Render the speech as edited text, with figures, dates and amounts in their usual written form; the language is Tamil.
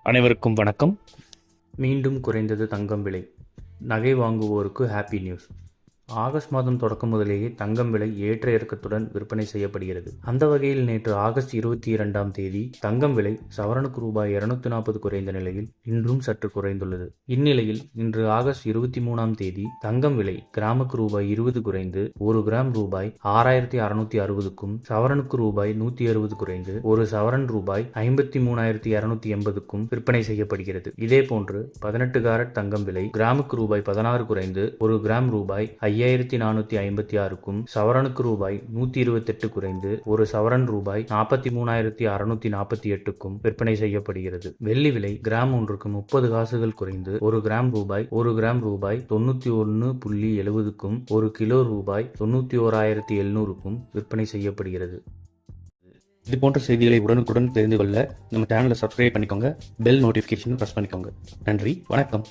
அனைவருக்கும் வணக்கம். மீண்டும் குறைந்தது தங்கம் விலை. நகை வாங்குவோருக்கு ஹாப்பி நியூஸ். ஆகஸ்ட் மாதம் தொடக்கம் முதலேயே தங்கம் விலை ஏற்ற இறக்கத்துடன் விற்பனை செய்யப்படுகிறது. அந்த வகையில் நேற்று ஆகஸ்ட் 22ஆம் தேதி தங்கம் விலை சவரனுக்கு ரூபாய் 240 குறைந்த நிலையில் இன்றும் சற்று குறைந்துள்ளது. இந்நிலையில் இன்று ஆகஸ்ட் 23ஆம் தேதி தங்கம் விலை கிராமுக்கு ரூபாய் 20 குறைந்து 1 கிராம் ரூபாய் 6660க்கும் சவரனுக்கு ரூபாய் 160 குறைந்து 1 சவரன் ரூபாய் 53280க்கும் விற்பனை செய்யப்படுகிறது. இதேபோன்று 18 கேரட் தங்கம் விலை கிராமுக்கு ரூபாய் 16 குறைந்து 1 கிராம் ரூபாய் 5456க்கும் சவரனுக்கு ரூபாய் 128 குறைந்து 1 சவரன் ரூபாய் 43648க்கும் விற்பனை செய்யப்படுகிறது. வெள்ளி விலை கிராம் ஒன்றுக்கு 30 காசுகள் குறைந்து 1 கிராம் ரூபாய் 91.70க்கும் 1 கிலோ ரூபாய் 91,700க்கும் விற்பனை செய்யப்படுகிறது. இது போன்ற செய்திகளை உடனுக்குடன் தெரிந்து கொள்ள நம்ம சேனலை சப்ஸ்கிரைப் பண்ணிக்கோங்க. பெல் நோட்டிஃபிகேஷன் பிரஸ் பண்ணிக்கோங்க. நன்றி, வணக்கம்.